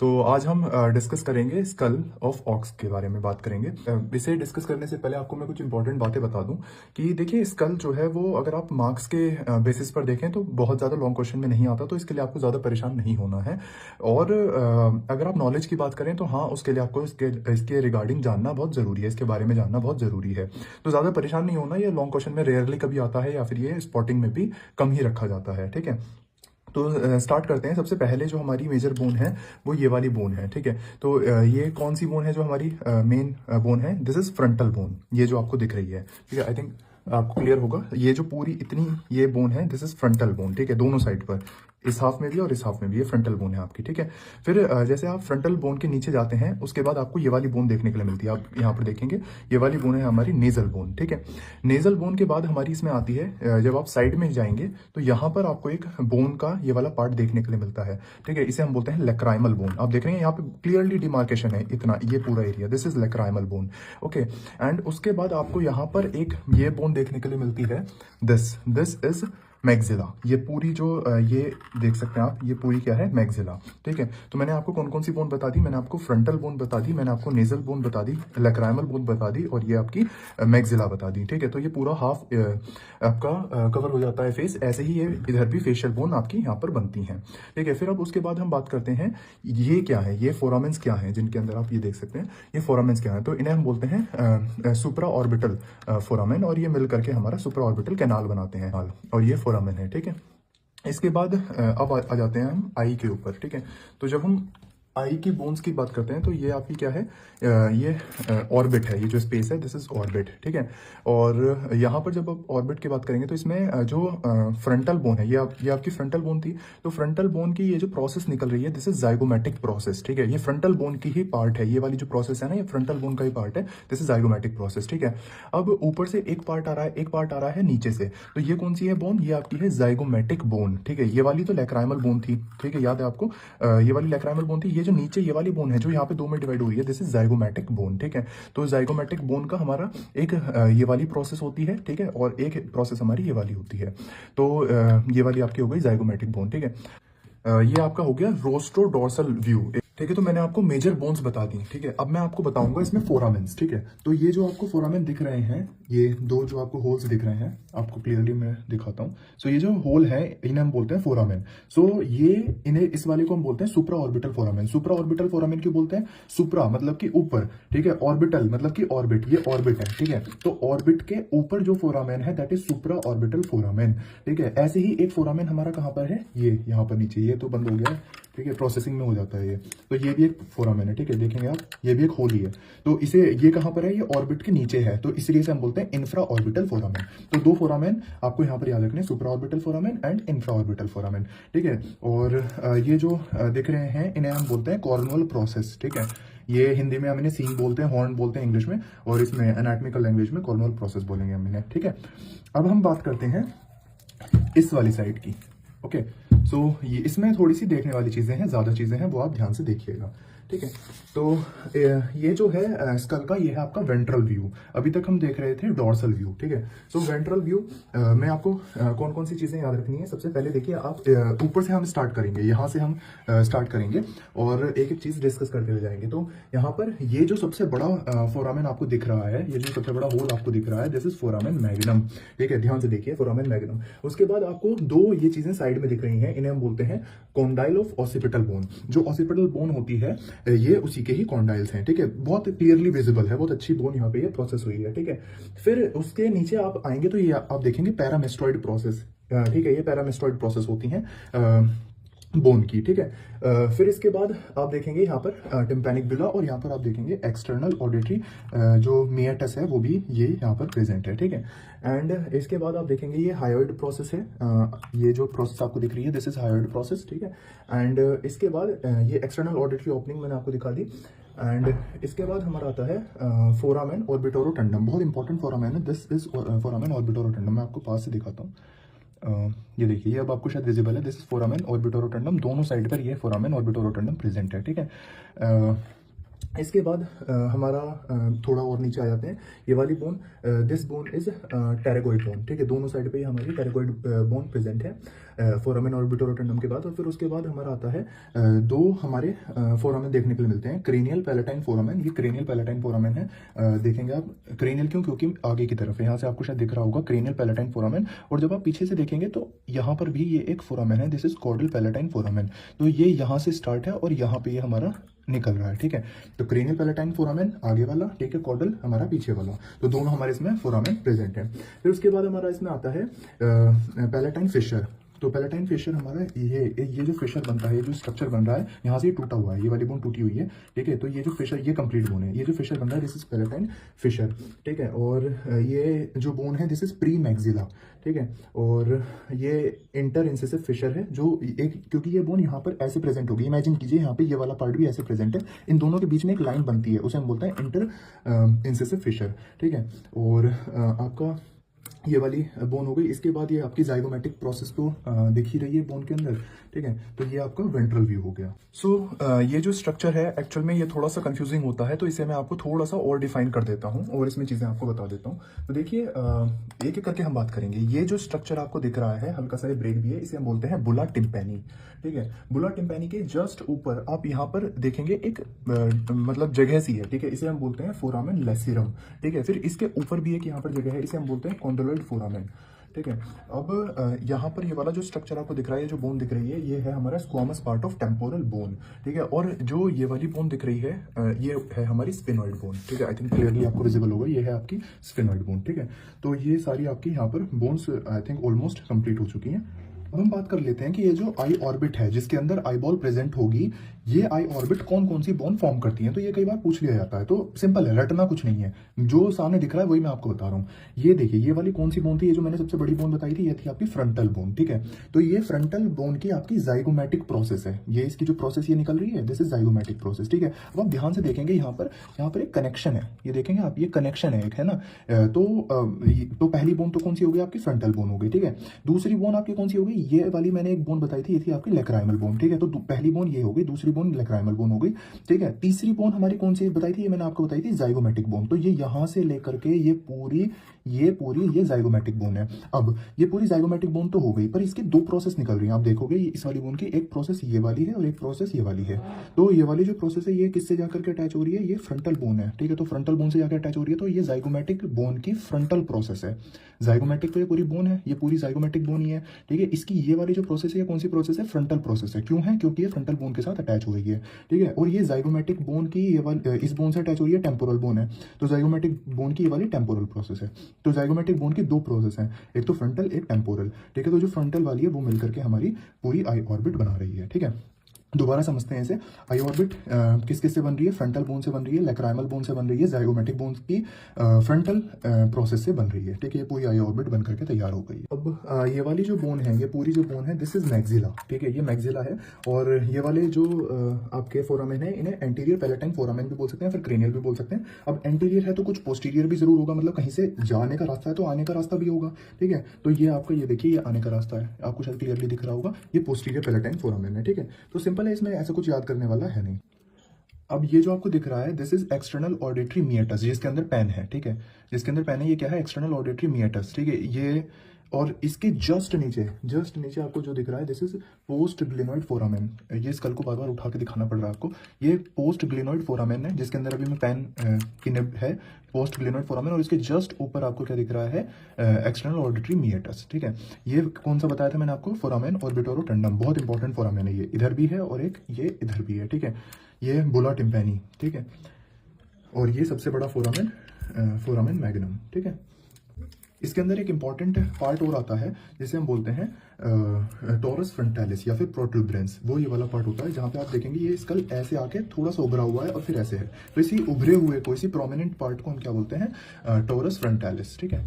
तो आज हम डिस्कस करेंगे स्कल ऑफ ऑक्स के बारे में बात करेंगे। इसे डिस्कस करने से पहले आपको मैं कुछ इंपॉर्टेंट बातें बता दूं कि देखिए स्कल जो है वो अगर आप मार्क्स के बेसिस पर देखें तो बहुत ज़्यादा लॉन्ग क्वेश्चन में नहीं आता, तो इसके लिए आपको ज़्यादा परेशान नहीं होना है। और अगर आप नॉलेज की बात करें तो हाँ, उसके लिए आपको इसके रिगार्डिंग जानना बहुत ज़रूरी है, इसके बारे में जानना बहुत ज़रूरी है। तो ज़्यादा परेशान नहीं होना, ये लॉन्ग क्वेश्चन में रेयरली कभी आता है या फिर ये स्पॉटिंग में भी कम ही रखा जाता है। ठीक है, तो स्टार्ट करते हैं। सबसे पहले जो हमारी मेजर बोन है वो ये वाली बोन है। ठीक है, तो ये कौन सी बोन है जो हमारी मेन बोन है? दिस इज फ्रंटल बोन, ये जो आपको दिख रही है। ठीक है, आई थिंक आपको क्लियर होगा। ये जो पूरी इतनी ये बोन है, दिस इज फ्रंटल बोन। ठीक है, दोनों साइड पर, इस हाफ में भी और इस हाफ में भी, ये फ्रंटल बोन है आपकी। ठीक है, फिर जैसे आप फ्रंटल बोन के नीचे जाते हैं उसके बाद आपको ये वाली बोन देखने के लिए मिलती है। आप यहाँ पर देखेंगे ये वाली बोन है हमारी नेजल बोन। ठीक है, नेजल बोन के बाद हमारी इसमें आती है, जब आप साइड में जाएंगे तो यहाँ पर आपको एक बोन का ये वाला पार्ट देखने के लिए मिलता है। ठीक है, इसे हम बोलते हैं लेक्राइमल बोन। आप देख रहे हैं यहाँ पे क्लियरली डिमार्केशन है, इतना ये पूरा area, this is lacrimal bone. Okay, and उसके बाद आपको यहाँ पर एक ये बोन देखने के लिए मिलती है, दिस इज मैग्जिला। ये पूरी जो ये देख सकते हैं आप, ये पूरी क्या है? मैग्जिला। ठीक है, तो मैंने आपको कौन कौन सी बोन बता दी? मैंने आपको फ्रंटल बोन बता दी, मैंने आपको नेजल बोन बता दी, लेक्राइमल बोन बता दी, और ये आपकी मैग्जिला बता दी। ठीक है, तो ये पूरा हाफ आपका कवर हो जाता है फेस। ऐसे ही ये इधर भी फेशियल बोन आपकी यहाँ पर बनती हैं। ठीक है, फिर अब उसके बाद हम बात करते हैं ये क्या है, ये फोरामेंस क्या है जिनके अंदर आप ये देख सकते हैं, ये फोरामेंस क्या है? तो इन्हें हम बोलते हैं सुप्रा ऑर्बिटल फोरामेन, और ये मिल करके हमारा सुप्रा ऑर्बिटल कैनाल बनाते हैं, और ये फोरामेन है। ठीक है, इसके बाद अब आ जाते हैं हम आई के ऊपर। ठीक है, तो जब हम आई की बोन्स की बात करते हैं तो ये आपकी क्या है? ये ऑर्बिट है, ये जो स्पेस है दिस इज ऑर्बिट। ठीक है, और यहाँ पर जब आप ऑर्बिट की बात करेंगे तो इसमें जो फ्रंटल बोन है, ये आपकी फ्रंटल बोन थी, तो फ्रंटल बोन की ये जो प्रोसेस निकल रही है दिस इज जाइगोमेटिक प्रोसेस। ठीक है, ये फ्रंटल बोन की ही पार्ट है, ये वाली जो प्रोसेस है ना, ये फ्रंटल बोन का ही पार्ट है, दिस इज जाइगोमेटिक प्रोसेस। ठीक है, अब ऊपर से एक पार्ट आ रहा है, एक पार्ट आ रहा है नीचे से, तो ये कौन सी है बोन? ये आपकी है जाइगोमेटिक बोन। ठीक है, ये वाली तो लेक्राइमल बोन थी। ठीक है, याद है आपको, ये वाली लेक्राइमल बोन थी। ये जो नीचे ये वाली बोन है जो यहाँ पे दो में डिवाइड हो रही है, दिस इज जाइगोमेटिक बोन। ठीक है, तो जाइगोमेटिक बोन का हमारा एक ये वाली प्रोसेस होती है। ठीक है, और एक प्रोसेस हमारी ये वाली होती है। तो ये वाली आपकी हो गई जाइगोमेटिक बोन। ठीक है, ये आपका हो गया रोस्ट्रो डोर्सल व्यू। ठीक है, तो मैंने आपको मेजर बोन्स बता दी। ठीक है, अब मैं आपको बताऊंगा इसमें फोरामेंस। ठीक है, तो ये जो आपको फोरामेन दिख रहे हैं, ये दो जो आपको होल्स दिख रहे हैं, आपको क्लियरली मैं दिखाता हूँ। सो ये जो होल है इन्हें हम बोलते हैं फोरामेन। सो ये इन्हें, इस वाले को हम बोलते हैं सुप्रा ऑर्बिटल फोरामेन। सुप्रा ऑर्बिटल फोरामेन क्यों बोलते हैं? सुप्रा मतलब कि ऊपर, ठीक है, ऑर्बिटल मतलब कि ऑर्बिट, ये ऑर्बिट है। ठीक है, तो ऑर्बिट के ऊपर जो फोरामेन है that is supra orbital foramen. ठीक है, ऐसे ही एक फोरामेन हमारा कहाँ पर है? ये यहाँ पर नीचे, ये तो बंद हो गया है। ठीक है, प्रोसेसिंग में हो जाता है ये, तो ये भी एक फोरामेन है। ठीक है, देखेंगे आप, ये भी एक होल ही है। तो इसे, ये कहाँ पर है? ये ऑर्बिट के नीचे है, तो इसलिए से हम बोलते हैं इंफ्रा ऑर्बिटल फोरामेन। तो दो फोरामेन आपको यहाँ पर याद रखने, supra orbital foramen and infra orbital foramen. ठीक है, और ये जो दिख रहे हैं इन्हें हम बोलते हैं कॉर्नुअल प्रोसेस। ठीक है, ये हिंदी में हम इन्हें सीन बोलते हैं, हॉर्न बोलते हैं इंग्लिश में, और इसमें एनाटॉमिकल लैंग्वेज में कॉर्नुअल प्रोसेस बोलेंगे हम इन्हें। ठीक है, अब हम बात करते हैं इस वाली साइड की। ओके, सो ये इसमें थोड़ी सी देखने वाली चीजें हैं, ज्यादा चीजें हैं, वो आप ध्यान से देखिएगा। ठीक है, तो ये जो है स्कल का, ये है आपका वेंट्रल व्यू। अभी तक हम देख रहे थे डॉर्सल व्यू। ठीक है, सो वेंट्रल व्यू में आपको कौन कौन सी चीजें याद रखनी है? सबसे पहले देखिए आप, ऊपर से हम स्टार्ट करेंगे, यहाँ से हम स्टार्ट करेंगे और एक एक चीज डिस्कस करते हुए जाएंगे। तो यहाँ पर ये जो सबसे बड़ा फोरामेन आपको दिख रहा है, ये जो सबसे बड़ा होल आपको दिख रहा है, दिस इज फोरामेन मैग्नम। ठीक है, ध्यान से देखिए, फोरामेन मैग्नम। उसके बाद आपको दो ये चीजें साइड में दिख रही हैं, इन्हें हम बोलते हैं कॉन्डाइल ऑफ ऑसिपिटल बोन। जो ऑसिपिटल बोन होती है ये उसी के ही कॉन्डाइल्स हैं। ठीक है, बहुत क्लियरली विजिबल है, बहुत अच्छी बोन यहाँ पे ये प्रोसेस हुई है। ठीक है, फिर उसके नीचे आप आएंगे तो ये आप देखेंगे पैरामेस्टोइड प्रोसेस। ठीक है, ये पैरामेस्टोइड प्रोसेस होती हैं बोन की। ठीक है, फिर इसके बाद आप देखेंगे यहाँ पर टिम्पैनिक बिला, और यहाँ पर आप देखेंगे एक्सटर्नल ऑडिटरी जो मेयटस है वो भी ये यहाँ पर प्रेजेंट है। ठीक है, एंड इसके बाद आप देखेंगे ये हायोइड प्रोसेस है। ये जो प्रोसेस आपको दिख रही है दिस इज हायोइड प्रोसेस। ठीक है, एंड इसके बाद ये एक्सटर्नल ऑडिटरी ओपनिंग मैंने आपको दिखा दी। एंड इसके बाद हमारा आता है फोरामेन ऑर्बिटोरोटंडम। बहुत इंपॉर्टेंट फोरामेन है, दिस इज फोरामेन ऑर्बिटोरोटंडम। मैं आपको पास से दिखाता हूँ। ये देखिए, ये अब आपको शायद विजिबल है, दिस इज फोरामेन ऑर्बिटोरोटंडम। दोनों साइड पर ये फोरामेन ऑर्बिटोरोटंडम प्रेजेंट है। ठीक है, इसके बाद हमारा थोड़ा और नीचे आ जाते हैं, ये वाली bone, this bone is टेरेगोइड bone. ठीक है, दोनों साइड पे हमारी टेरेगोइड बोन प्रेजेंट है। फोरामेन ऑर्बिटोरोटेंडम के बाद, और फिर उसके बाद हमारा आता है दो हमारे फोरामेन देखने के लिए मिलते हैं, क्रेनियल पैलेटाइन फोरामेन। ये क्रेनियल पैलेटाइन फोरामेन है, देखेंगे आप क्रेनियल क्यों, क्योंकि आगे की तरफ है, यहाँ से आपको शायद दिख रहा होगा क्रेनियल पैलेटाइन फोरामेन। और जब आप पीछे से देखेंगे तो यहाँ पर भी ये एक फोरामेन है, this is caudal palatine foramen. तो ये यहाँ से स्टार्ट है और यहाँ पे ये हमारा निकल रहा है, ठीक है। तो क्रेनियल पैलेटाइन फोरामेन आगे वाला, ठीक है, कॉर्डल हमारा पीछे वाला, तो दोनों हमारे इसमें फोरामेन प्रेजेंट है। फिर उसके बाद हमारा इसमें आता है पैलेटाइन फिशर। तो पैलेटाइन फिशर हमारा ये जो फिशर बनता है, ये जो स्ट्रक्चर बन रहा है, यहाँ से ये टूटा हुआ है, ये वाली बोन टूटी हुई है, ठीक है। तो ये जो फिशर, ये कंप्लीट बोन है, ये जो फिशर बन रहा है दिस इज पैलेटाइन फिशर, ठीक है। और ये जो बोन है दिस इज प्री मैक्सिला, ठीक है। और ये इंटर इंसिसिव फिशर है, जो एक, क्योंकि ये बोन यहाँ पर ऐसे प्रेजेंट होगी, इमेजिन कीजिए यहाँ पे ये वाला पार्ट भी ऐसे प्रेजेंट है, इन दोनों के बीच में एक लाइन बनती है, उसे हम बोलते हैं इंटर इंसिसिव फिशर, ठीक है। और आपका ये वाली बोन हो गई। इसके बाद ये आपकी जाइगोमेटिक प्रोसेस तो दिख ही रही है बोन के अंदर, ठीक है। तो ये आपका वेंट्रल व्यू हो गया। सो ये जो स्ट्रक्चर है एक्चुअल में ये थोड़ा सा कंफ्यूजिंग होता है, तो इसे मैं आपको थोड़ा सा और डिफाइन कर देता हूँ और इसमें चीजें आपको बता देता हूँ। तो देखिए एक एक करके हम बात करेंगे। ये जो स्ट्रक्चर आपको दिख रहा है, हल्का सा ब्रेक भी है, इसे हम बोलते हैं बुला टिम्पैनी, ठीक है। बुला टिम्पैनी के जस्ट ऊपर आप यहाँ पर देखेंगे एक मतलब जगह सी है, ठीक है, इसे हम बोलते हैं फोरामेन लेसिरम, ठीक है। फिर इसके ऊपर भी एक यहाँ पर जगह है, इसे हम बोलते हैं कॉन्डोलॉइड फोरामेन, ठीक है। अब यहाँ पर ये वाला जो स्ट्रक्चर आपको दिख रहा है, जो बोन दिख रही है, ये है हमारा squamous part of temporal bone, ठीक है। और जो ये वाली बोन दिख रही है, ये है हमारी स्फेनॉइड बोन, ठीक है। आई थिंक क्लियरली आपको विजिबल होगा, ये है आपकी स्फेनॉइड बोन, ठीक है। तो ये सारी आपकी यहाँ पर bones I think almost complete हो चुकी हैं। अब हम बात कर लेते हैं कि ये जो आई ऑर्बिट है, जिसके अंदर आई बॉल प्रेजेंट होगी, ये आई ऑर्बिट कौन कौन सी बोन फॉर्म करती है। तो ये कई बार पूछ लिया जाता है, तो सिंपल है, रटना कुछ नहीं है, जो सामने दिख रहा है वही मैं आपको बता रहा हूँ। ये देखिए, ये वाली कौन सी बोन थी, ये जो मैंने सबसे बड़ी बोन बताई थी, ये थी आपकी फ्रंटल बोन, ठीक है। तो ये फ्रंटल बोन की आपकी जाइगोमेटिक प्रोसेस है, ये इसकी जो प्रोसेस ये निकल रही है, दिस इज जाइगोमेटिक प्रोसेस, ठीक है। अब आप ध्यान से देखेंगे यहाँ पर एक कनेक्शन है, ये देखेंगे आप, ये कनेक्शन है एक, है ना। तो पहली बोन तो कौन सी हो गई आपकी, फ्रंटल बोन हो गई, ठीक है। दूसरी बोन आपकी कौन सी हो गई, ये वाली मैंने एक बोन बताई थी, ये थी आपकी लेक्राइमल बोन, ठीक है। तो पहली बोन ये हो गई, दूसरी बोन लेक्राइमल बोन हो गई, ठीक है। तीसरी बोन हमारी कौन सी बताई थी, ये मैंने आपको बताई थी जाइगोमेटिक बोन। तो ये यहां से लेकर के ये पूरी जाइगोमेटिक बोन है। अब ये पूरी जाइगोमेटिक बोन तो हो गई, पर इसकी दो प्रोसेस निकल रही हैं, आप देखोगे इस वाली बोन की एक प्रोसेस ये वाली है और एक प्रोसेस ये वाली है। तो ये वाली जो प्रोसेस है ये किससे जाकर के अटैच हो रही है, ये फ्रंटल बोन है, ठीक है। तो फ्रंटल बोन से जाकर अटैच हो रही है, तो ये जाइगोमेटिक बोन की फ्रंटल प्रोसेस है। जाइगोमेटिक तो ये पूरी बोन है, ये पूरी जाइगोमेटिक बोन ही है, ठीक है। इसकी ये वाली जो प्रोसेस है, कौन सी प्रोसेस है, फ्रंटल प्रोसेस है। क्यों है, क्योंकि ये फ्रंटल बोन के साथ अटैच हो गई है, ठीक है। और ये जाइगोमेटिक बोन की ये वाली इस बोन से अटैच हो रही है, टेम्पोरल बोन है। तो जाइगोमेटिक बोन की ये वाली टेम्पोरल प्रोसेस है। तो जाइगोमेटिक बोन की दो प्रोसेस हैं, एक तो फ्रंटल, एक टेम्पोरल, ठीक है। तो जो फ्रंटल वाली है वो मिलकर के हमारी पूरी आई ऑर्बिट बना रही है, ठीक है। दोबारा समझते हैं इसे। आई ऑर्बिट किस किस से बन रही है, फ्रंटल बोन से बन रही है, लेक्राइमल बोन से बन रही है, जाइगोमेटिक बोन की फ्रंटल प्रोसेस से बन रही है, ठीक है। ये पूरी आई ऑर्बिट बन करके तैयार हो गई। अब ये वाली जो बोन है, ये पूरी जो बोन है, दिस इज मैक्सिला, ठीक है। ये मैक्सिला है। और ये वाले जो आपके फोरामेन है, इन्हें एंटीरियर पैलेटाइन फोरामेन भी बोल सकते हैं, फिर क्रेनियल भी बोल सकते हैं। अब एंटीरियर है तो कुछ पोस्टीरियर भी जरूर होगा, मतलब कहीं से जाने का रास्ता है तो आने का रास्ता भी होगा, ठीक है। तो ये आपका, ये देखिए, ये आने का रास्ता है, आपको शायद क्लियरली दिख रहा होगा, ये पोस्टीरियर पैलेटाइन फोरामेन है, ठीक है। तो सिंपल है, इसमें ऐसा कुछ याद करने वाला है नहीं। अब ये जो आपको दिख रहा है, this is external auditory meatus, जिसके अंदर पेन है, ठीक है। जिसके अंदर पेन है, ये क्या है, एक्सटर्नल ऑडिटरी मिएटस, ठीक है। ये और इसके जस्ट नीचे आपको जो दिख रहा है, this is post glenoid foramen. ये स्कल को बार बार उठा के दिखाना पड़ रहा है आपको। ये पोस्ट ग्लिनोइड फोरामेन है, जिसके अंदर अभी मैं पेन की निब है, पोस्ट ग्लिनोइड फोरामेन। और इसके जस्ट ऊपर आपको क्या दिख रहा है, एक्सटर्नल ऑडिटरी मिएटस, ठीक है। ये कौन सा बताया था मैंने आपको, फोरामेन ऑर्बिटोरोटेंडम, बहुत इंपॉर्टेंट फोरामेन है ये, इधर भी है और एक ये इधर भी है, ठीक है। ये बुला टिम्पैनी, ठीक है। और ये सबसे बड़ा फोरामेन मैग्नम, ठीक है। इसके अंदर एक इंपॉर्टेंट पार्ट और आता है, जिसे हम बोलते हैं टोरस फ्रंटालिस या फिर प्रोट्रूबरेंस। वो ये वाला पार्ट होता है, जहाँ पे आप देखेंगे ये स्कल ऐसे आके थोड़ा सा उभरा हुआ है और फिर ऐसे है। तो इसी उभरे हुए को, इसी प्रोमिनेंट पार्ट को हम क्या बोलते हैं, टोरस फ्रंटालिस, ठीक है।